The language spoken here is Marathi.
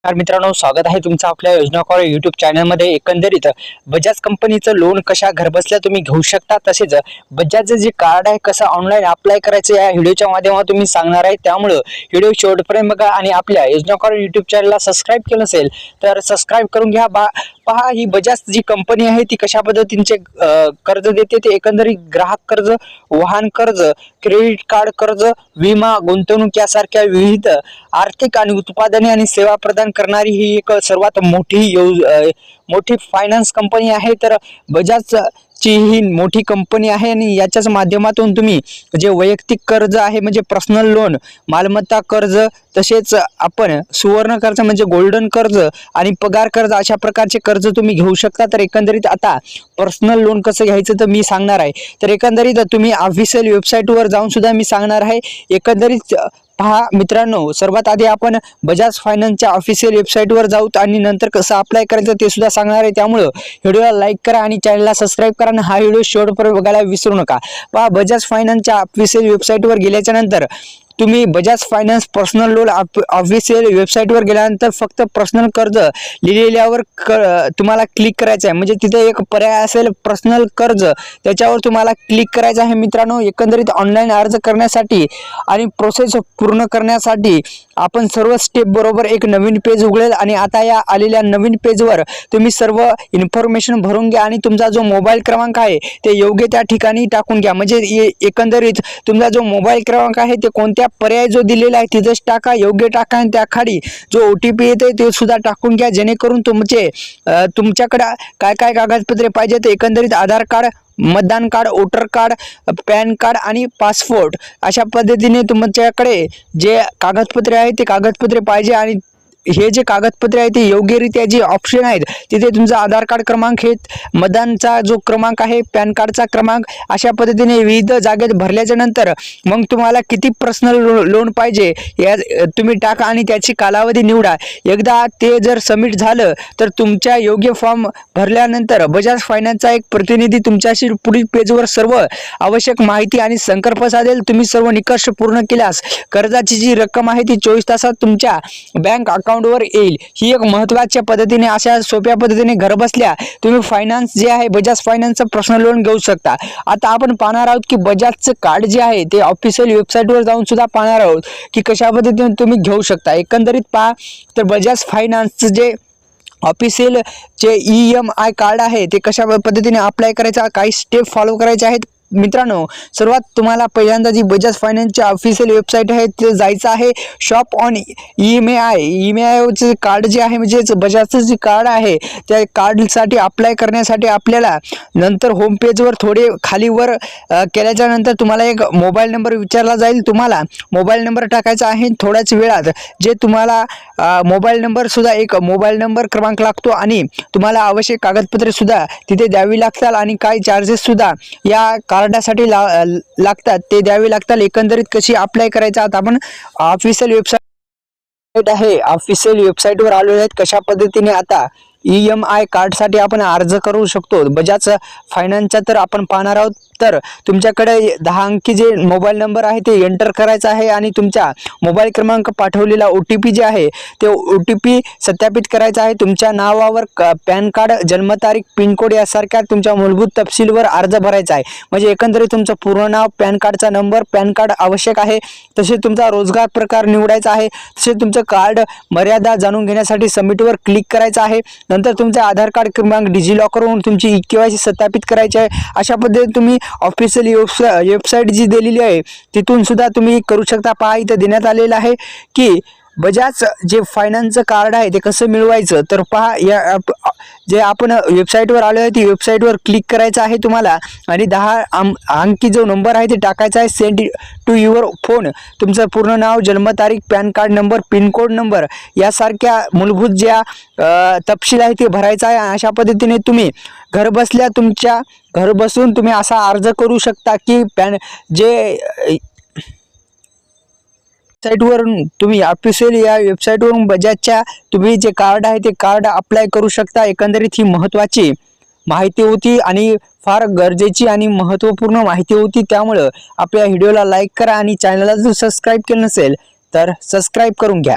मित्रांनो, स्वागत आहे तुमचं आपल्या योजना कॉल युट्यूब चॅनलमध्ये। एकंदरीत बजाज कंपनीचं लोन कशा घरबसल्या तुम्ही घेऊ शकता, तसेच बजाजचं जे कार्ड आहे कसं ऑनलाईन अप्लाय करायचं या व्हिडिओच्या माध्यमातून तुम्ही सांगणार आहे। त्यामुळे व्हिडिओ शेवटपर्यंत बघा आणि आपल्या योजना कॉल युट्यूब चॅनलला सबस्क्राइब केलं नसेल तर सबस्क्राइब करून घ्या। पहा, ही बजाज जी कंपनी आहे ती कशा पद्धतीने कर्ज देते ते एकंदरीत ग्राहक कर्ज, वाहन कर्ज, क्रेडिट कार्ड कर्ज, विमा, गुंतवणूक यासारख्या विविध आर्थिक आणि उत्पादने आणि सेवा प्रदान करणारी ही एक सर्वात मोठी फायनान्स कंपनी आहे। तर बजाज ची ही मोठी कंपनी आहे आणि याच्याच माध्यमातून तुम्ही जे वैयक्तिक कर्ज आहे म्हणजे पर्सनल लोन, मालमत्ता कर्ज, तसेच आपण सुवर्ण कर्ज म्हणजे गोल्डन कर्ज आणि पगार कर्ज अशा प्रकारचे कर्ज तुम्ही घेऊ शकता। तर एकंदरीत आता पर्सनल लोन कसं घ्यायचं तर मी सांगणार आहे। तर एकंदरीत तुम्ही ऑफिशियल वेबसाईटवर जाऊन सुद्धा मी सांगणार आहे। एकंदरीत पहा मित्रांनो, सर्वात आधी आपण बजाज फायनान्सच्या ऑफिशियल वेबसाईटवर जाऊ आणि नंतर कसं अप्लाय करायचं ते सुद्धा सांगणार आहे। त्यामुळे व्हिडिओला लाईक करा आणि चॅनलला सबस्क्राइब करा आणि हा व्हिडिओ शेवटपर्यंत बघायला विसरू नका। पहा, बजाज फायनान्सच्या ऑफिशियल वेबसाईटवर गेल्याच्या नंतर तुम्ही Bajaj finance personal loan official वेबसाईटवर गेल्यानंतर फक्त पर्सनल कर्ज लिहिलेल्यावर तुम्हाला क्लिक करायचं आहे। म्हणजे तिथे एक पर्याय असेल पर्सनल कर्ज, त्याच्यावर तुम्हाला क्लिक करायचं आहे। मित्रांनो, एकंदरीत ऑनलाईन अर्ज करण्यासाठी आणि प्रोसेस पूर्ण करण्यासाठी आपण सर्व स्टेप बरोबर एक नवीन पेज उघडेल आणि आता या आलेल्या नवीन पेजवर तुम्ही सर्व इन्फॉर्मेशन भरून घ्या आणि तुमचा जो मोबाईल क्रमांक आहे ते योग्य त्या ठिकाणी टाकून घ्या। म्हणजे एकंदरीत तुमचा जो मोबाईल क्रमांक आहे ते कोणत्या पर्याय जो दिलेला आहे तिथेच टाका, योग्य टाका आणि त्या खाली जो OTP येते ते सुद्धा टाकून घ्या, जेणेकरून तुमच्याकडे काय काय कागदपत्रे पाहिजे ते एकंदरीत आधार कार्ड, मतदान card, voter card, pan card आणि पासपोर्ट अशा पद्धतीने तुमच्याकडे जे कागदपत्रे आहेत ते कागदपत्रे पाहिजे। आणि हे जे कागदपत्रे आहेत ते योग्यरित्या जे ऑप्शन आहेत तिथे तुमचा आधार कार्ड क्रमांक, हे मतदानचा जो क्रमांक आहे, पॅन कार्डचा क्रमांक अशा पद्धतीने विविध जागेत भरल्याच्या नंतर मग तुम्हाला किती पर्सनल लोन पाहिजे या तुम्ही टाका आणि त्याची कालावधी निवडा। एकदा ते जर सबमिट झालं तर तुमच्या योग्य फॉर्म भरल्यानंतर बजाज फायनान्सचा एक प्रतिनिधी तुमच्याशी पुढील पेजवर सर्व आवश्यक माहिती आणि संपर्क साधेल। तुम्ही सर्व निकष पूर्ण केल्यास कर्जाची जी रक्कम आहे ती 24 तासात तुमच्या बँक वर येईल। ही एक महत्त्वाच्या पद्धतीने अशा सोप्या पद्धतीने घर बसल्या तुम्ही फायनान्स जे आहे बजाज फायनान्सचं पर्सनल लोन घेऊ शकता। आता आपण पाहणार आहोत की बजाजचं कार्ड जे आहे ते ऑफिशियल वेबसाईटवर जाऊन सुद्धा पाहणार आहोत की कशा पद्धतीने तुम्ही घेऊ शकता। एकंदरीत पहा, तर बजाज फायनान्सचं जे ऑफिशियल जे EMI कार्ड आहे ते कशा पद्धतीने अप्लाय करायचा, काही स्टेप फॉलो करायचे आहेत। मित्रांनो, सर्वात तुम्हाला पहिल्यांदा जी बजाज फायनान्सची ऑफिशियल वेबसाईट आहे ते जायचं आहे शॉप ऑन EMI चे कार्ड जे आहे म्हणजे बजाजचं जे कार्ड आहे त्या कार्डसाठी अप्लाय करण्यासाठी आपल्याला नंतर होम पेजवर थोडे खालीवर केल्याच्या नंतर तुम्हाला एक मोबाईल नंबर विचारला जाईल। तुम्हाला मोबाईल नंबर टाकायचा आहे। थोड्याच वेळात जे तुम्हाला मोबाईल नंबर सुद्धा एक मोबाईल नंबर क्रमांक लागतो आणि तुम्हाला आवश्यक कागदपत्रे सुद्धा तिथे द्यावी लागतात आणि काही चार्जेस सुद्धा या कार्डासाठी लागतात ते द्यावे लागतात। एकंदरीत कशी अप्लाय करायचं आता आपण ऑफिशियल वेबसाईट आहे, ऑफिशियल वेबसाईटवर आलेलो आहेत। कशा पद्धतीने आता EMI कार्डसाठी आपण अर्ज करू शकतो बजाज फायनान्सचा तर आपण पाहणार आहोत। तर तुमच्याकडे 10 अंकी जे मोबाईल नंबर आहे ते एंटर करायचा आहे आणि तुमचा मोबाईल क्रमांक पाठवलेला OTP जे आहे ते OTP सत्यापित करायचा आहे। तुमच्या नावावर पॅन कार्ड, जन्मतारीख, पिनकोड यासारख्या तुमच्या मूलभूत तपशीलवर अर्ज भरायचा आहे। म्हणजे एकंदरीत तुमचं पूर्ण नाव, पॅन कार्डचा नंबर, पॅन कार्ड आवश्यक आहे, तसेच तुमचा रोजगार प्रकार निवडायचा आहे, तसेच तुमचं कार्ड मर्यादा जाणून घेण्यासाठी सबमिटवर क्लिक करायचं आहे। नंतर तुमचा आधार कार्ड क्रमांक डिजिलॉकरवरून तुमची KYC सत्यापित करायची आहे। अशा पद्धतीने तुम्ही ऑफिशियल वेबसाईट जी दिलेली आहे तिथून सुद्धा तुम्ही करू शकता। पहा, इथं देण्यात आलेलं आहे की बजाज जे फायनान्सचं कार्ड आहे ते कसं मिळवायचं। तर पहा, या जे आपण वेबसाईटवर आलो आहे ती वेबसाईटवर क्लिक करायचं आहे तुम्हाला आणि 10 अंकी जो नंबर आहे ते टाकायचा आहे। सेंड टू युअर फोन तुमचं पूर्ण नाव, जन्मतारीख, PAN card number, PIN code number यासारख्या मूलभूत ज्या तपशील आहे ते भरायचा आहे। अशा पद्धतीने तुम्ही घर बसून तुम्ही असा अर्ज करू शकता की वेबसाईटवरून तुम्ही ऑफिशियल या वेबसाईटवरून बजाजच्या तुम्ही जे कार्ड आहे ते कार्ड अप्लाय करू शकता। एकंदरीत ही महत्त्वाची माहिती होती आणि फार गरजेची आणि महत्त्वपूर्ण माहिती होती। त्यामुळे आपल्या व्हिडिओला लाईक करा आणि चॅनलला जर सबस्क्राइब केलं नसेल तर सबस्क्राइब करून घ्या।